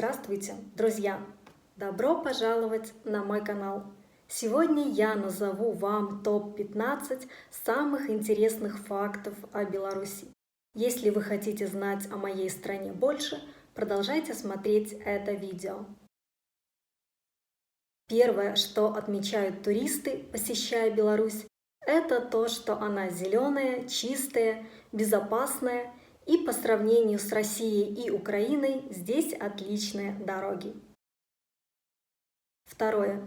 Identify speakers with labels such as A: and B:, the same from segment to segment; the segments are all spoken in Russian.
A: Здравствуйте, друзья! Добро пожаловать на мой канал! Сегодня я назову вам топ-15 самых интересных фактов о Беларуси. Если вы хотите знать о моей стране больше, продолжайте смотреть это видео. Первое, что отмечают туристы, посещая Беларусь, это то, что она зеленая, чистая, безопасная и по сравнению с Россией и Украиной здесь отличные дороги. Второе.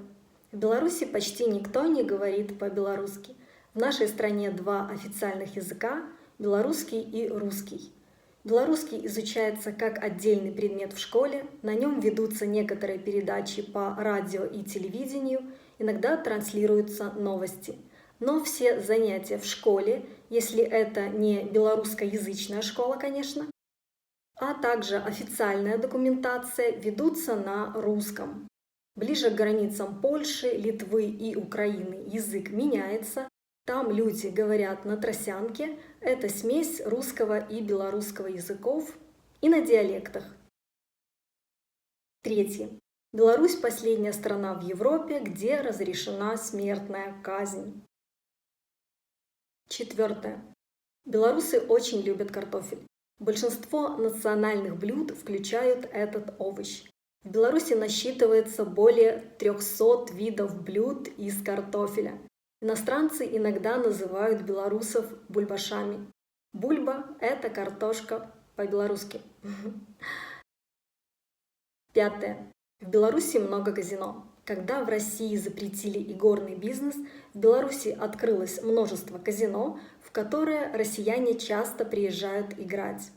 A: В Беларуси почти никто не говорит по-белорусски. В нашей стране два официальных языка – белорусский и русский. Белорусский изучается как отдельный предмет в школе, на нем ведутся некоторые передачи по радио и телевидению, иногда транслируются новости. Но все занятия в школе, если это не белорусскоязычная школа, конечно, а также официальная документация, ведутся на русском. Ближе к границам Польши, Литвы и Украины язык меняется. Там люди говорят на тросянке, это смесь русского и белорусского языков, и на диалектах. Третье. Беларусь – последняя страна в Европе, где разрешена смертная казнь. Четвертое. Белорусы очень любят картофель. Большинство национальных блюд включают этот овощ. В Беларуси насчитывается более 300 видов блюд из картофеля. Иностранцы иногда называют белорусов бульбашами. Бульба – это картошка по-белорусски. Пятое. В Беларуси много казино. Когда в России запретили игорный бизнес, в Беларуси открылось множество казино, в которые россияне часто приезжают играть.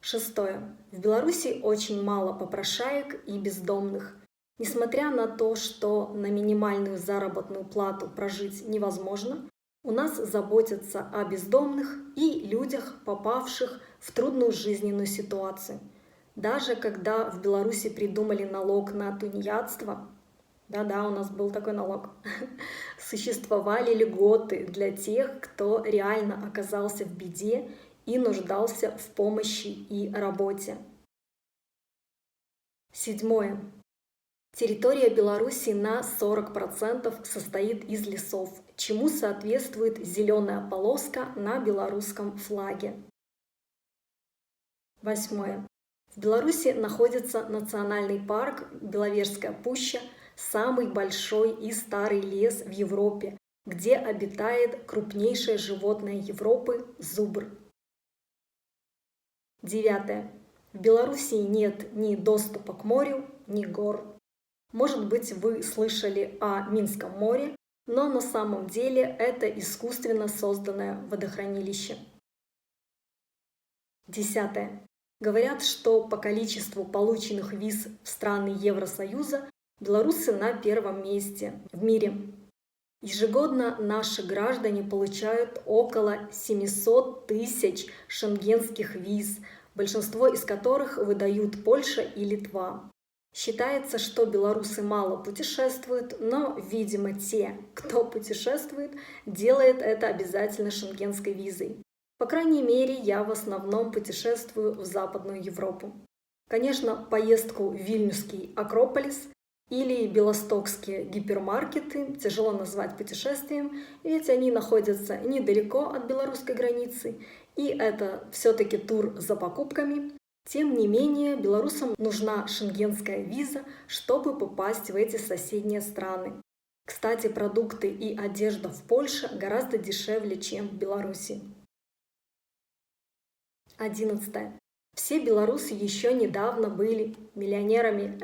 A: Шестое. В Беларуси очень мало попрошаек и бездомных. Несмотря на то, что на минимальную заработную плату прожить невозможно, у нас заботятся о бездомных и людях, попавших в трудную жизненную ситуацию. Даже когда в Беларуси придумали налог на тунеядство, да-да, у нас был такой налог, существовали льготы для тех, кто реально оказался в беде и нуждался в помощи и работе. Седьмое. Территория Беларуси на 40% состоит из лесов, чему соответствует зеленая полоска на белорусском флаге. Восьмое. В Беларуси находится национальный парк Беловежская пуща, самый большой и старый лес в Европе, где обитает крупнейшее животное Европы – зубр. Девятое. В Беларуси нет ни доступа к морю, ни гор. Может быть, вы слышали о Минском море, но на самом деле это искусственно созданное водохранилище. Десятое. Говорят, что по количеству полученных виз в страны Евросоюза белорусы на первом месте в мире. Ежегодно наши граждане получают около 700 тысяч шенгенских виз, большинство из которых выдают Польша и Литва. Считается, что белорусы мало путешествуют, но, видимо, те, кто путешествует, делает это обязательно шенгенской визой. По крайней мере, я в основном путешествую в Западную Европу. Конечно, поездку в Вильнюсский Акрополис или белостокские гипермаркеты тяжело назвать путешествием, ведь они находятся недалеко от белорусской границы, и это все-таки тур за покупками. Тем не менее, белорусам нужна шенгенская виза, чтобы попасть в эти соседние страны. Кстати, продукты и одежда в Польше гораздо дешевле, чем в Беларуси. 11. Все белорусы еще недавно были миллионерами.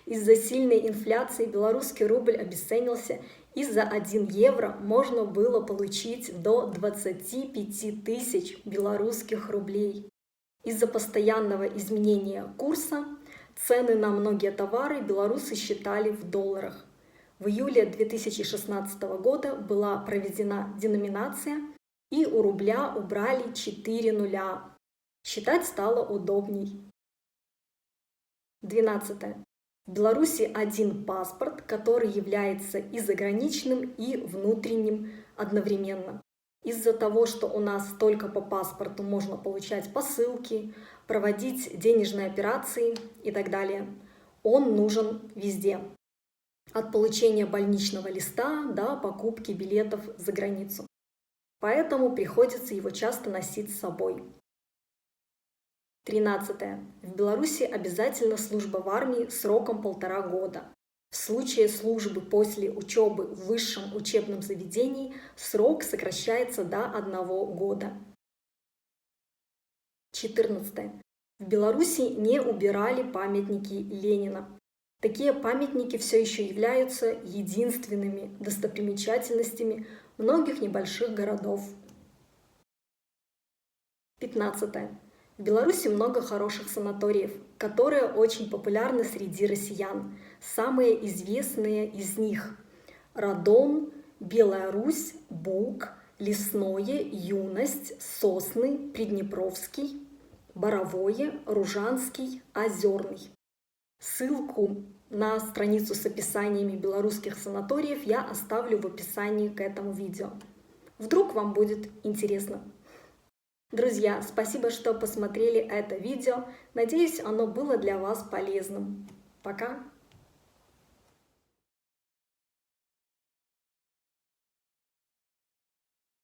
A: Из-за сильной инфляции белорусский рубль обесценился, и за 1 евро можно было получить до 25 тысяч белорусских рублей. Из-за постоянного изменения курса цены на многие товары белорусы считали в долларах. В июле 2016 года была проведена деноминация, и у рубля убрали 4 нуля. Считать стало удобней. 12. В Беларуси один паспорт, который является и заграничным, и внутренним одновременно. Из-за того, что у нас только по паспорту можно получать посылки, проводить денежные операции и так далее, он нужен везде. От получения больничного листа до покупки билетов за границу. Поэтому приходится его часто носить с собой. 13. В Беларуси обязательно служба в армии сроком 1,5 года. В случае службы после учебы в высшем учебном заведении срок сокращается до 1 года. 14. В Беларуси не убирали памятники Ленина. Такие памятники все еще являются единственными достопримечательностями многих небольших городов. 15. В Беларуси много хороших санаториев, которые очень популярны среди россиян. Самые известные из них – Радом, Белая Русь, Буг, Лесное, Юность, Сосны, Приднепровский, Боровое, Ружанский, Озерный. Ссылку на страницу с описаниями белорусских санаториев я оставлю в описании к этому видео. Вдруг вам будет интересно. Друзья, спасибо, что посмотрели это видео. Надеюсь, оно было для вас полезным. Пока!